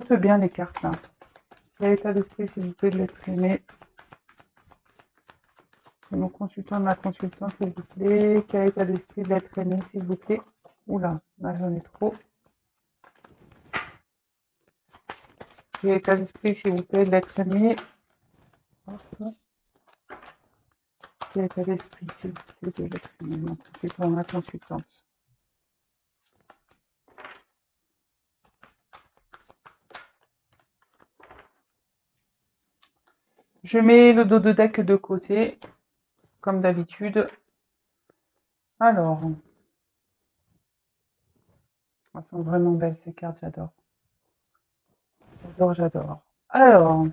toutes bien les cartes là. Quel état d'esprit, s'il vous plaît, de l'être aimé? Mon consultant, ma consultante, s'il vous plaît. Quel état d'esprit de l'être aimé, s'il vous plaît? Oula, là j'en ai trop. Quel état d'esprit, s'il vous plaît, de l'être aimé? Quel état d'esprit, s'il vous plaît, de l'être aimé? Mon consultant, ma consultante. Je mets le dos de deck de côté, comme d'habitude. Alors, elles sont vraiment belles ces cartes, j'adore. J'adore, j'adore. Alors,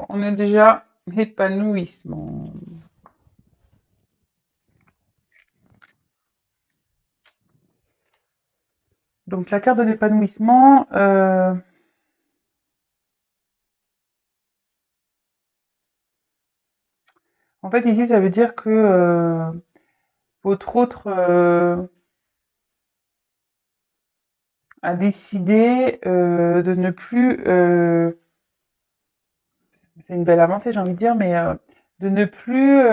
on est déjà épanouissement. Donc, la carte de l'épanouissement, en fait, ici, ça veut dire que votre autre a décidé de ne plus, c'est une belle avancée, j'ai envie de dire, mais de ne plus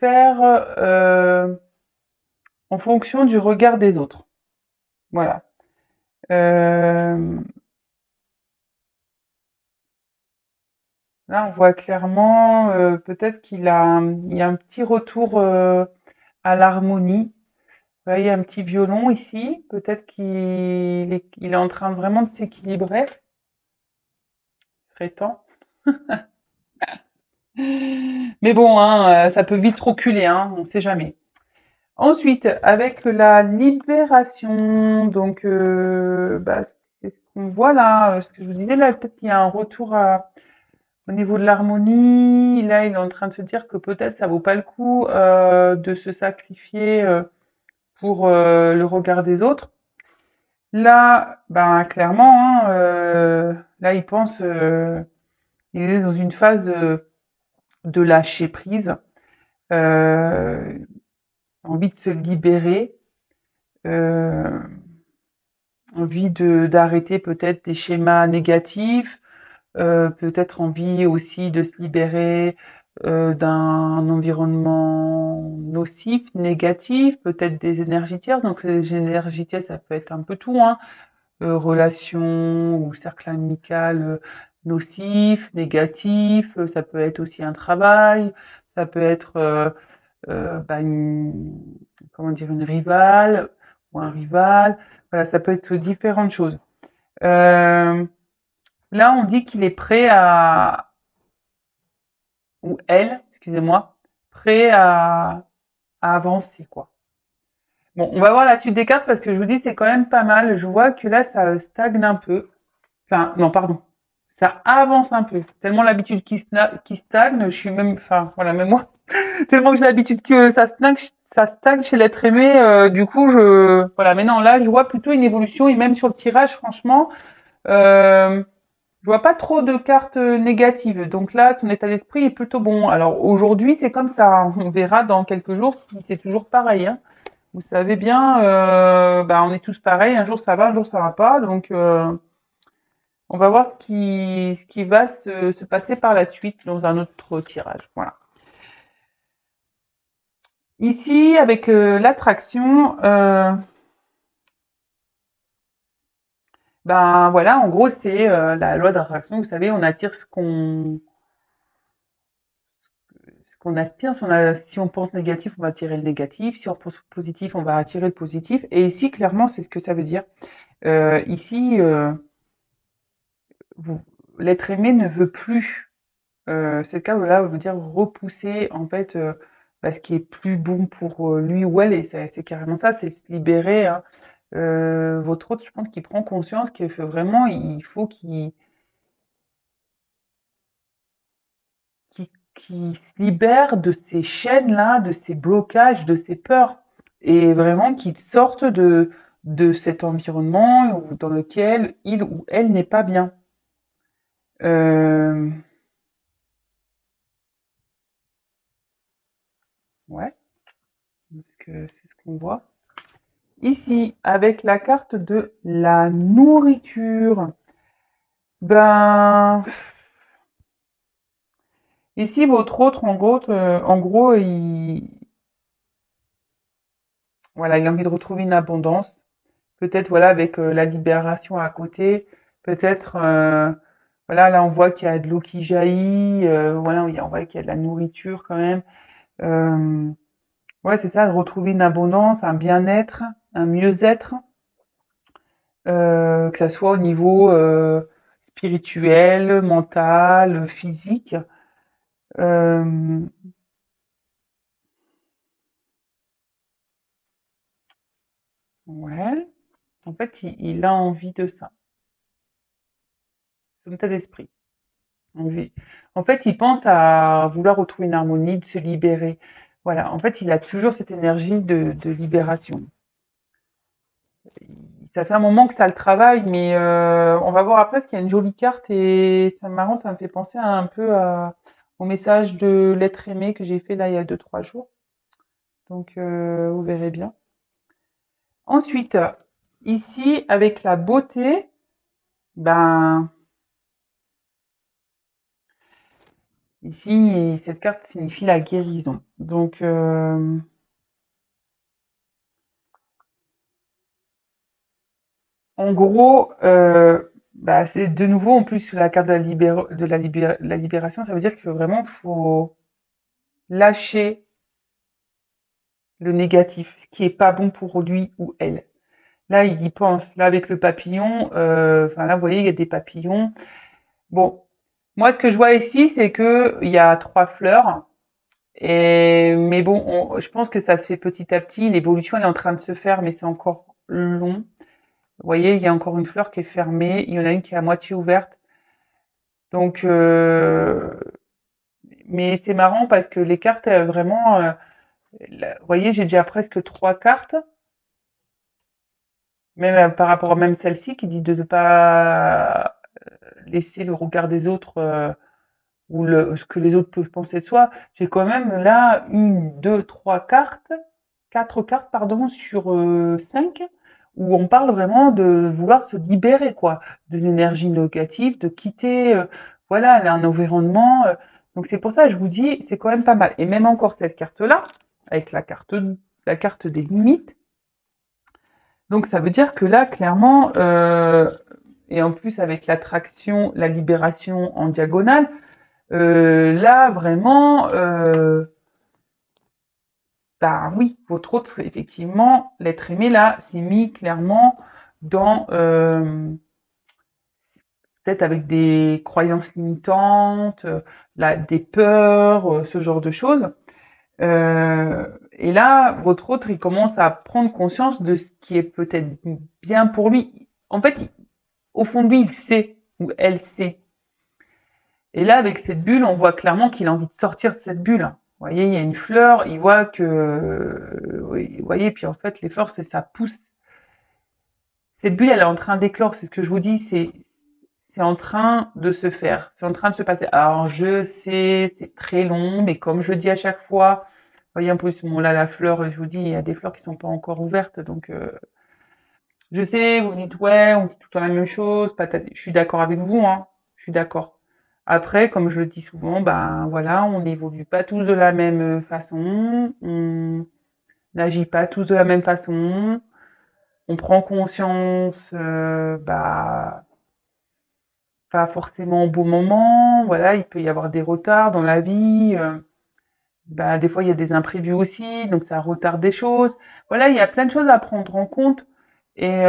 faire en fonction du regard des autres. Voilà. Là, on voit clairement, peut-être il y a un petit retour à l'harmonie. Vous voyez, il y a un petit violon ici. Peut-être il est en train vraiment de s'équilibrer. Il serait temps. Mais bon, hein, ça peut vite reculer, hein, on ne sait jamais. Ensuite, avec la libération, donc c'est ce qu'on voit là, ce que je vous disais là, peut-être qu'il y a un retour au niveau de l'harmonie. Là, il est en train de se dire que peut-être ça vaut pas le coup de se sacrifier pour le regard des autres. Là, ben clairement, hein, là, il est dans une phase de lâcher prise, euh, envie de se libérer. Euh, Envie d'arrêter peut-être des schémas négatifs, peut-être envie aussi de se libérer d'un environnement nocif, négatif, peut-être des énergies tierces. Donc les énergies tierces, ça peut être un peu tout, hein. Relations ou cercle amical nocif, négatif, ça peut être aussi un travail, ça peut être comment dire, une rivale ou un rival. Voilà, ça peut être différentes choses. Euh, Là, on dit qu'il est prêt à, ou elle, excusez-moi, prêt à avancer, quoi. Bon, on va voir la suite des cartes parce que je vous dis, c'est quand même pas mal. Je vois que là, ça stagne un peu. Enfin, non, pardon. Ça avance un peu. Tellement l'habitude qui stagne, je suis même, enfin, voilà, même moi, tellement que j'ai l'habitude que ça stagne chez l'être aimé, du coup, voilà. Mais non, là, je vois plutôt une évolution et même sur le tirage, franchement, euh, je vois pas trop de cartes négatives. Donc là, son état d'esprit est plutôt bon. Alors aujourd'hui, c'est comme ça. On verra dans quelques jours si c'est toujours pareil, hein. Vous savez bien, on est tous pareils. Un jour ça va, un jour ça va pas. Donc on va voir ce qui va se passer par la suite dans un autre tirage. Voilà. Ici, avec l'attraction, ben voilà, en gros, c'est la loi d'attraction. Vous savez, on attire ce qu'on aspire. Si on pense négatif, on va attirer le négatif. Si on pense positif, on va attirer le positif. Et ici, clairement, c'est ce que ça veut dire. Ici, l'être aimé ne veut plus. C'est le cas où là, veut dire repousser en fait ce qui est plus bon pour lui ou elle. Et c'est carrément ça, c'est se libérer, hein. Votre hôte, je pense qu'il prend conscience qu'il fait vraiment, il faut qu'il se libère de ces chaînes-là, de ces blocages, de ces peurs, et vraiment qu'il sorte de cet environnement dans lequel il ou elle n'est pas bien. Euh, ouais, que c'est ce qu'on voit. Ici, avec la carte de la nourriture, ben, ici, votre autre, en gros, voilà, il a envie de retrouver une abondance. Peut-être, voilà, avec la libération à côté, peut-être, voilà, là, on voit qu'il y a de l'eau qui jaillit, voilà, on voit qu'il y a de la nourriture quand même. Euh, ouais, c'est ça, de retrouver une abondance, un bien-être, un mieux-être, que ça soit au niveau spirituel, mental, physique. Euh, ouais, en fait, il a envie de ça. Son état d'esprit. Envie. En fait, il pense à vouloir retrouver une harmonie, de se libérer. Voilà, en fait, il a toujours cette énergie de libération. Ça fait un moment que ça le travaille, mais on va voir après parce qu'il y a une jolie carte et c'est marrant, ça me fait penser un peu au message de l'être aimé que j'ai fait là il y a 2, 3 jours. Donc vous verrez bien. Ensuite, ici avec la beauté, ben ici cette carte signifie la guérison. Donc en gros, bah, c'est de nouveau en plus la carte de la libération, ça veut dire que vraiment faut lâcher le négatif, ce qui est pas bon pour lui ou elle. Là, il y pense. Là, avec le papillon, enfin là, vous voyez, il y a des papillons. Bon, moi, ce que je vois ici, c'est que il y a 3 fleurs. Et mais bon, je pense que ça se fait petit à petit. L'évolution, elle est en train de se faire, mais c'est encore long. Vous voyez, il y a encore une fleur qui est fermée. Il y en a une qui est à moitié ouverte. Donc, mais c'est marrant parce que les cartes, vraiment, vous voyez, j'ai déjà presque 3 cartes. Même par rapport à même celle-ci qui dit de ne pas laisser le regard des autres ou ce que les autres peuvent penser de soi. J'ai quand même là 1, 2, 3 cartes, 4 cartes pardon sur 5 où on parle vraiment de vouloir se libérer quoi, des énergies négatives, de quitter voilà un environnement. Donc c'est pour ça que je vous dis c'est quand même pas mal. Et même encore cette carte là avec la carte des limites. Donc ça veut dire que là, clairement, et en plus avec l'attraction, la libération en diagonale, là vraiment, bah oui, votre autre, effectivement, l'être aimé là, s'est mis clairement dans peut-être avec des croyances limitantes, des peurs, ce genre de choses. Et là, votre autre, il commence à prendre conscience de ce qui est peut-être bien pour lui. En fait, au fond de lui, il sait, ou elle sait. Et là, avec cette bulle, on voit clairement qu'il a envie de sortir de cette bulle. Vous voyez, il y a une fleur, il voit que, oui, vous voyez, puis en fait, les fleurs, ça pousse. Cette bulle, elle est en train d'éclore, c'est ce que je vous dis, c'est en train de se faire, c'est en train de se passer. Alors, je sais, c'est très long, mais comme je dis à chaque fois, vous voyez, en plus, bon, là, la fleur, je vous dis, il y a des fleurs qui sont pas encore ouvertes, donc, je sais, vous dites, ouais, on dit tout le temps la même chose, patati. Je suis d'accord avec vous, hein, je suis d'accord. Après, comme je le dis souvent, ben voilà, on n'évolue pas tous de la même façon, on n'agit pas tous de la même façon, on prend conscience, bah, pas forcément au bon moment, voilà, il peut y avoir des retards dans la vie, bah, des fois il y a des imprévus aussi, donc ça retarde des choses. Voilà, il y a plein de choses à prendre en compte et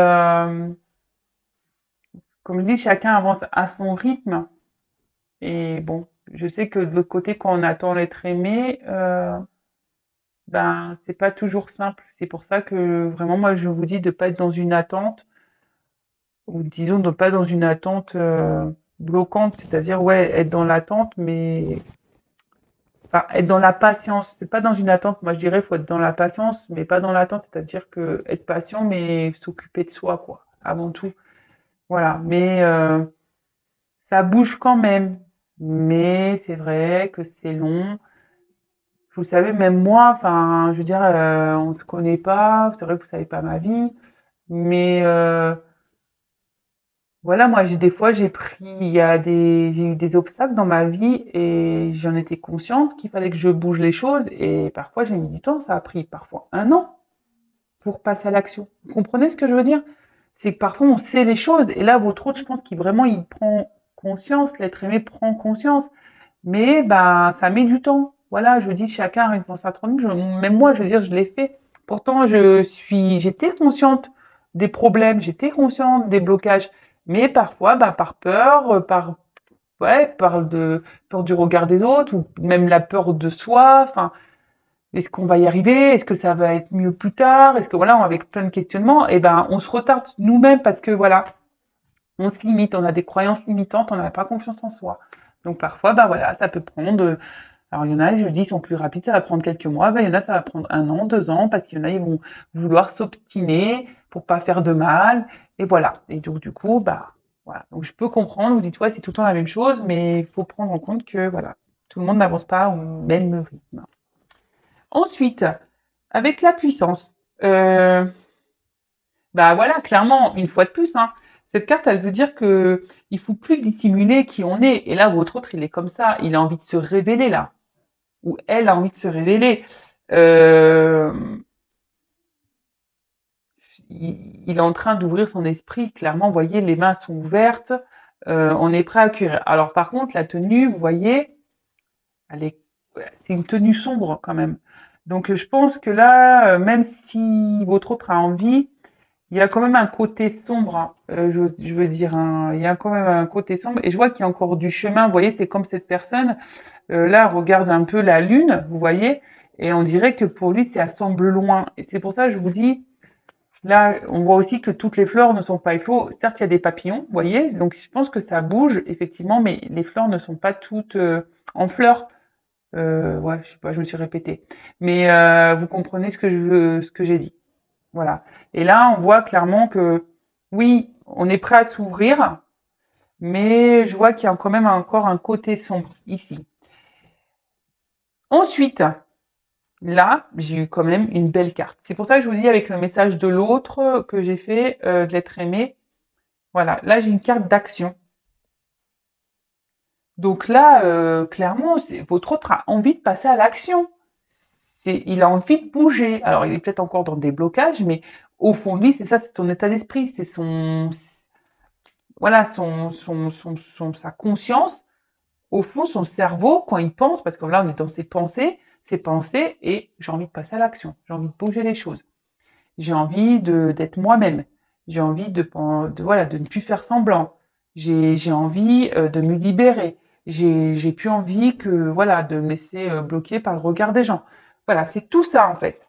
comme je dis, chacun avance à son rythme. Et bon, je sais que de l'autre côté, quand on attend l'être aimé, ben c'est pas toujours simple. C'est pour ça que vraiment, moi, je vous dis de pas être dans une attente, ou disons de pas dans une attente bloquante, c'est-à-dire ouais, être dans l'attente, mais enfin, être dans la patience. C'est pas dans une attente. Moi, je dirais, faut être dans la patience, mais pas dans l'attente. C'est-à-dire que être patient, mais s'occuper de soi, quoi, avant tout. Voilà. Mais ça bouge quand même. Mais c'est vrai que c'est long. vous savez, même moi, enfin, je veux dire, on se connaît pas, c'est vrai que vous savez pas ma vie, mais voilà, moi, des fois, j'ai eu des obstacles dans ma vie et j'en étais consciente qu'il fallait que je bouge les choses et parfois j'ai mis du temps, ça a pris parfois un an pour passer à l'action. Vous comprenez ce que je veux dire? C'est que parfois on sait les choses et là, votre autre, je pense qu'il vraiment, il prend conscience, l'être aimé prend conscience. Mais ben, ça met du temps. Voilà, je dis chacun a une pensée à 30 000. Même moi, je veux dire, je l'ai fait. Pourtant, j'étais consciente des problèmes, j'étais consciente des blocages. Mais parfois, ben, par peur, ouais, peur du regard des autres, ou même la peur de soi. Enfin, est-ce qu'on va y arriver? Est-ce que ça va être mieux plus tard? Est-ce que voilà, avec plein de questionnements, et ben, on se retarde nous-mêmes parce que voilà, on se limite, on a des croyances limitantes, on n'a pas confiance en soi. Donc parfois, bah voilà, ça peut prendre. Alors il y en a, je dis, ils sont plus rapides, ça va prendre quelques mois. Ben, il y en a, ça va prendre un an, 2 ans, parce qu'il y en a, ils vont vouloir s'obstiner pour pas faire de mal. Et voilà. Et donc du coup, bah voilà. Donc je peux comprendre. Vous dites ouais, c'est tout le temps la même chose, mais il faut prendre en compte que voilà, tout le monde n'avance pas au même rythme. Ensuite, avec la puissance. Bah voilà, clairement, une fois de plus, hein, cette carte, elle veut dire que il faut plus dissimuler qui on est. Et là, votre autre, il est comme ça, il a envie de se révéler là, ou elle a envie de se révéler. Euh, il est en train d'ouvrir son esprit. Clairement, vous voyez, les mains sont ouvertes, on est prêt à accueillir. Alors par contre, la tenue, vous voyez, elle est, c'est une tenue sombre quand même. Donc je pense que là, même si votre autre a envie, il y a quand même un côté sombre, hein, je veux dire, hein, il y a quand même un côté sombre. Et je vois qu'il y a encore du chemin. Vous voyez, c'est comme cette personne, là, regarde un peu la lune, vous voyez, et on dirait que pour lui, ça semble loin. Et c'est pour ça que je vous dis, là, on voit aussi que toutes les fleurs ne sont pas faux. Certes, il y a des papillons, vous voyez, donc je pense que ça bouge, effectivement, mais les fleurs ne sont pas toutes en fleurs. Ouais, je sais pas, je me suis répétée. Mais vous comprenez ce que j'ai dit. Voilà. Et là, on voit clairement que oui, on est prêt à s'ouvrir, mais je vois qu'il y a quand même encore un côté sombre ici. Ensuite, là, j'ai eu quand même une belle carte. C'est pour ça que je vous dis avec le message de l'autre que j'ai fait, de l'être aimé. Voilà, là j'ai une carte d'action. Donc là, clairement, votre autre a envie de passer à l'action. Il a envie de bouger. Alors, il est peut-être encore dans des blocages, mais au fond de lui, c'est ça, c'est son état d'esprit, c'est voilà, sa conscience. Au fond, son cerveau, quand il pense, parce que là, on est dans ses pensées, et j'ai envie de passer à l'action. J'ai envie de bouger les choses. J'ai envie d'être moi-même. J'ai envie voilà, de ne plus faire semblant. J'ai envie de me libérer. J'ai plus envie que, voilà, de me laisser bloquer par le regard des gens. Voilà, c'est tout ça, en fait.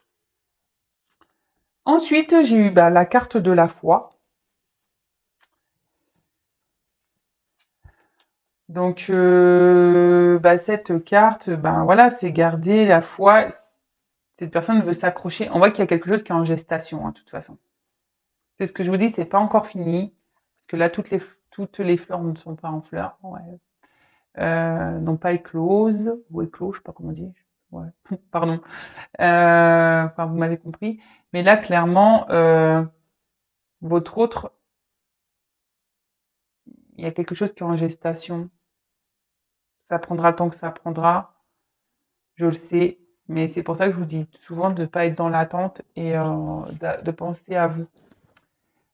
Ensuite, j'ai eu bah, la carte de la foi. Donc, bah, cette carte, ben voilà, c'est garder la foi. Cette personne veut s'accrocher. On voit qu'il y a quelque chose qui est en gestation, hein, de toute façon. C'est ce que je vous dis, c'est pas encore fini. Parce que là, toutes les fleurs ne sont pas en fleurs. Ouais. N'ont pas éclose. Ou éclos, je sais pas comment on dit. Ouais. Pardon. Enfin, vous m'avez compris. Mais là, clairement, votre autre, il y a quelque chose qui est en gestation. Ça prendra le temps que ça prendra. Je le sais. Mais c'est pour ça que je vous dis souvent de ne pas être dans l'attente et de penser à vous.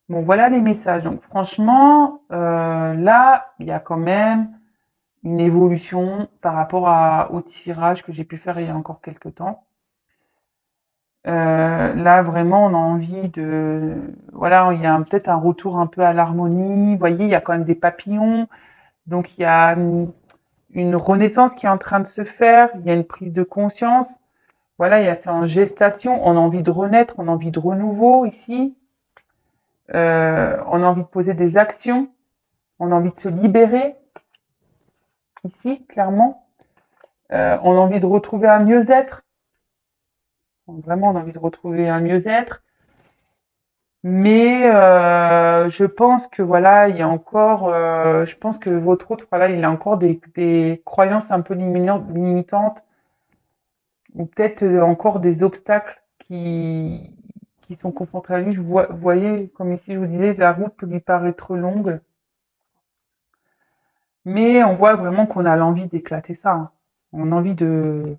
Bon, voilà les messages. Donc, franchement, là, il y a quand même une évolution par rapport au tirage que j'ai pu faire il y a encore quelques temps. Là, vraiment, on a envie voilà, il y a peut-être un retour un peu à l'harmonie. Vous voyez, il y a quand même des papillons. Donc, il y a une renaissance qui est en train de se faire. Il y a une prise de conscience. Voilà, c'est en gestation. On a envie de renaître, on a envie de renouveau ici. On a envie de poser des actions. On a envie de se libérer ici, clairement. On a envie de retrouver un mieux-être. Vraiment, on a envie de retrouver un mieux-être. Mais je pense que voilà, il y a encore, je pense que votre autre, voilà, il a encore des croyances un peu limitantes. ou peut-être encore des obstacles qui sont confrontés à lui. Vous voyez, comme ici je vous disais, la route peut lui paraître longue, mais on voit vraiment qu'on a l'envie d'éclater ça, hein. On a envie de...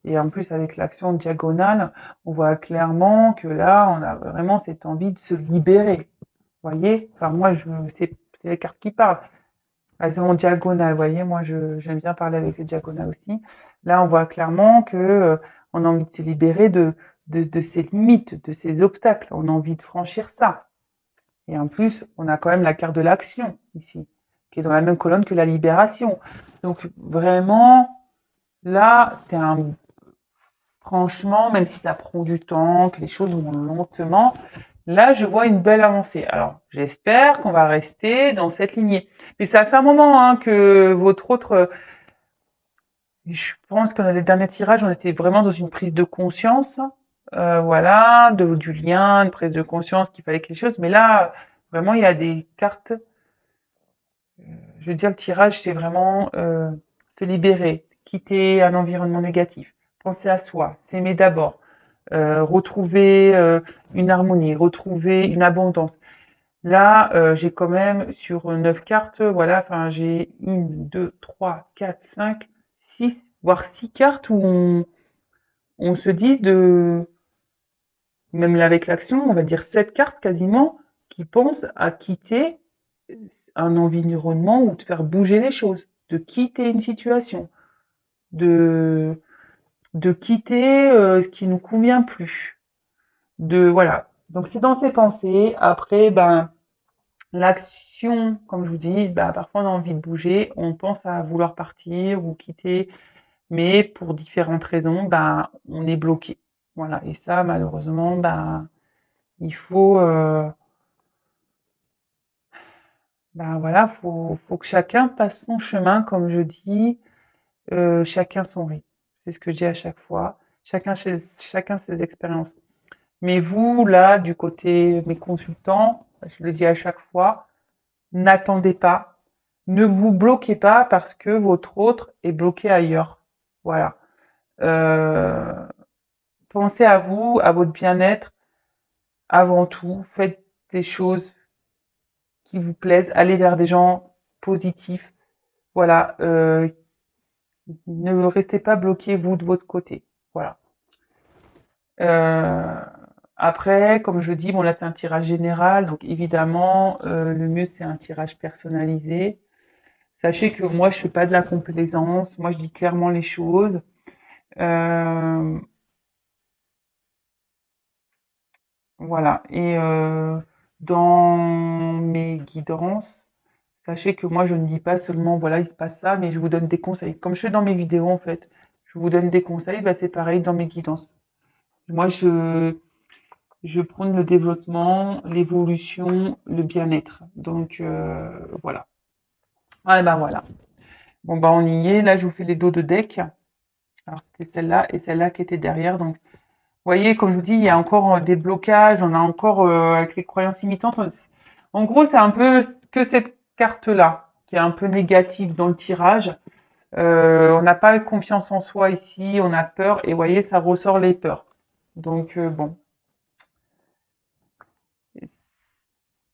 Et en plus, avec l'action diagonale, on voit clairement que là, on a vraiment cette envie de se libérer. Vous voyez? Enfin, moi, c'est les cartes qui parlent. Elles sont en diagonale, vous voyez? Moi, j'aime bien parler avec les diagonales aussi. Là, on voit clairement que on a envie de se libérer de ses limites, de ses obstacles. On a envie de franchir ça. Et en plus, on a quand même la carte de l'action ici, qui est dans la même colonne que la libération. Donc, vraiment, là, franchement, même si ça prend du temps, que les choses vont lentement, là, je vois une belle avancée. Alors, j'espère qu'on va rester dans cette lignée. Mais ça fait un moment hein, que votre autre, je pense que dans les derniers tirages, on était vraiment dans une prise de conscience, voilà, du lien, une prise de conscience qu'il fallait quelque chose. Mais là, vraiment, il y a des cartes. Je veux dire, le tirage, c'est vraiment se libérer, quitter un environnement négatif, penser à soi, s'aimer d'abord, retrouver une harmonie, retrouver une abondance. Là, j'ai quand même sur 9 cartes, voilà, enfin j'ai une, 2, 3, 4, 5, 6, voire 6 cartes où on se dit de, même là avec l'action, on va dire 7 cartes quasiment, qui pensent à quitter un environnement ou de faire bouger les choses, de quitter une situation, de, de quitter ce qui nous convient plus. De, voilà. Donc c'est dans ses pensées. Après, ben, l'action, comme je vous dis, bah, parfois on a envie de bouger, on pense à vouloir partir ou quitter, mais pour différentes raisons, bah, on est bloqué. Voilà. Et ça, malheureusement, bah, il faut, bah, voilà, faut que chacun passe son chemin, comme je dis, chacun son rythme. C'est ce que je dis à chaque fois. Chacun ses expériences. Mais vous, là, du côté mes consultants, je le dis à chaque fois, n'attendez pas. Ne vous bloquez pas parce que votre autre est bloqué ailleurs. Voilà. Euh, Pensez à vous, à votre bien-être avant tout. Faites des choses qui vous plaisent. Allez vers des gens positifs. Voilà. Ne restez pas bloqué vous de votre côté. Voilà. Euh, Après, comme je dis, bon là c'est un tirage général, donc évidemment le mieux c'est un tirage personnalisé. Sachez que moi, je fais pas de la complaisance. Moi, je dis clairement les choses. Euh, voilà. Et dans mes guidances, sachez que moi, je ne dis pas seulement, voilà, il se passe ça, mais je vous donne des conseils. Comme je fais dans mes vidéos, en fait, je vous donne des conseils. Bah, c'est pareil dans mes guidances. Moi, je prône le développement, l'évolution, le bien-être. Donc, voilà. Ah, ben voilà. Bon, bah, on y est. Là, je vous fais les dos de deck. Alors, c'était celle-là et celle-là qui était derrière. Donc, vous voyez, comme je vous dis, il y a encore des blocages, on a encore avec les croyances limitantes. En gros, c'est un peu que cette carte-là qui est un peu négative dans le tirage. On n'a pas confiance en soi ici, on a peur et vous voyez, ça ressort les peurs. Donc bon,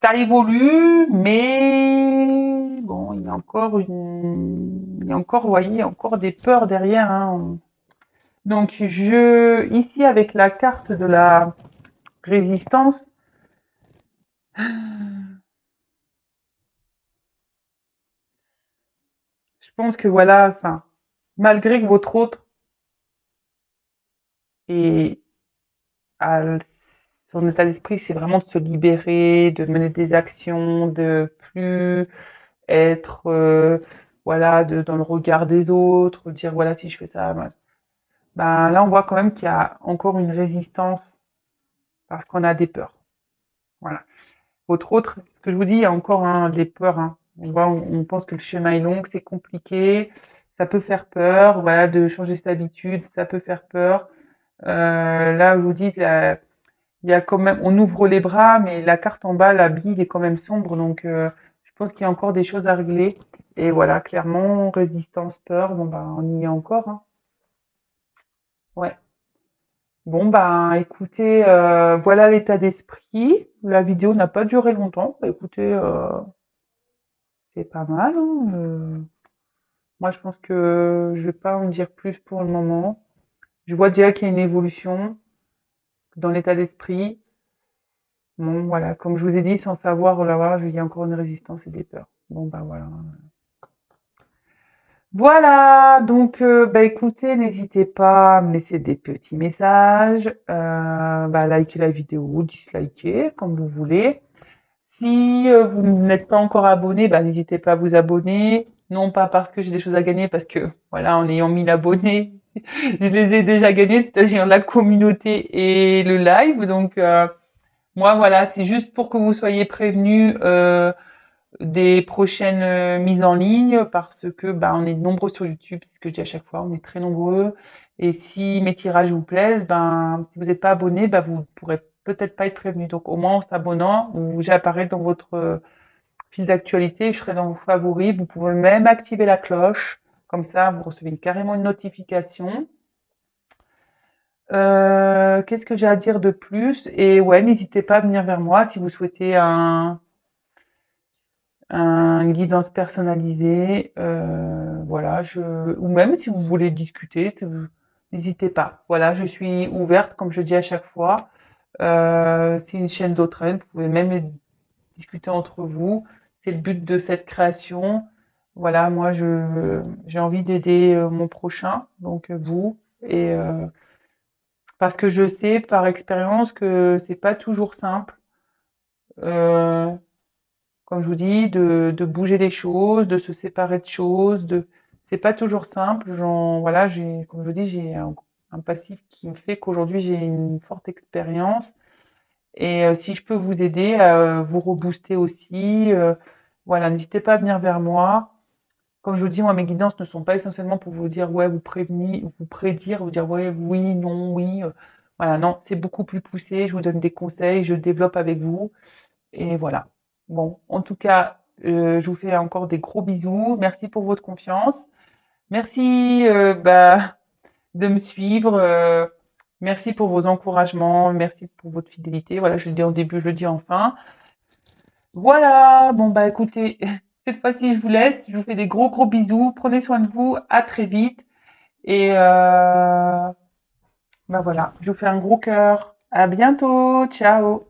ça évolue, mais bon, il y a encore, vous voyez, il y a encore des peurs derrière, hein. Donc ici avec la carte de la résistance. Je pense que voilà, enfin, malgré que votre autre est à son état d'esprit, c'est vraiment de se libérer, de mener des actions, de plus être, voilà, dans le regard des autres, dire voilà si je fais ça, ben là on voit quand même qu'il y a encore une résistance parce qu'on a des peurs. Voilà. Votre autre, ce que je vous dis, il y a encore hein, des peurs. Hein. On pense que le chemin est long, que c'est compliqué, ça peut faire peur, voilà, de changer ses habitudes, ça peut faire peur. Là, je vous dis, il y a quand même, on ouvre les bras, mais la carte en bas, la bille est quand même sombre, donc je pense qu'il y a encore des choses à régler. Et voilà, clairement, résistance, peur, bon ben, on y est encore. Hein. Ouais. Bon, ben, écoutez, voilà l'état d'esprit. La vidéo n'a pas duré longtemps. Bah, écoutez, c'est pas mal, hein, moi, je pense que je vais pas en dire plus pour le moment. Je vois déjà qu'il y a une évolution dans l'état d'esprit. Bon, voilà, comme je vous ai dit, sans savoir, oh là, voilà, il y a encore une résistance et des peurs. Bon, bah voilà. Voilà, donc bah écoutez, n'hésitez pas à me laisser des petits messages, bah, likez la vidéo, dislikez, comme vous voulez. Si vous n'êtes pas encore abonné, bah, n'hésitez pas à vous abonner. Non pas parce que j'ai des choses à gagner, parce que voilà, en ayant 1000 abonnés, je les ai déjà gagnés, c'est-à-dire la communauté et le live. Donc moi voilà, c'est juste pour que vous soyez prévenus des prochaines mises en ligne parce que bah, on est nombreux sur YouTube, c'est ce que je dis à chaque fois, on est très nombreux. Et si mes tirages vous plaisent, ben si vous n'êtes pas abonné, ben vous pourrez peut-être pas être prévenu. Donc au moins en s'abonnant, j'apparais dans votre fil d'actualité, je serai dans vos favoris. Vous pouvez même activer la cloche, comme ça vous recevez carrément une notification. Qu'est-ce que j'ai à dire de plus? Et ouais, n'hésitez pas à venir vers moi si vous souhaitez un guidance personnalisé, voilà, ou même si vous voulez discuter, n'hésitez pas. Voilà, je suis ouverte, comme je dis à chaque fois. C'est une chaîne d'entraide, vous pouvez même discuter entre vous. C'est le but de cette création. Voilà, moi, j'ai envie d'aider mon prochain, donc vous, et parce que je sais par expérience que c'est pas toujours simple. Euh, Comme je vous dis, de bouger les choses, de se séparer de choses, c'est pas toujours simple. Voilà, comme je vous dis, j'ai un passif qui me fait qu'aujourd'hui j'ai une forte expérience. Et si je peux vous aider à vous rebooster aussi, voilà, n'hésitez pas à venir vers moi. Comme je vous dis, moi, mes guidances ne sont pas essentiellement pour vous dire, ouais, vous prévenir, vous prédire, vous dire, ouais, oui, non, oui. Voilà, non, c'est beaucoup plus poussé. Je vous donne des conseils, je développe avec vous. Et voilà. Bon, en tout cas, je vous fais encore des gros bisous. Merci pour votre confiance. Merci bah, de me suivre. Merci pour vos encouragements. Merci pour votre fidélité. Voilà, je le dis au début, je le dis enfin. Voilà. Bon, bah écoutez, cette fois-ci, je vous laisse. Je vous fais des gros, gros bisous. Prenez soin de vous. À très vite. Et bah voilà, je vous fais un gros cœur. À bientôt. Ciao.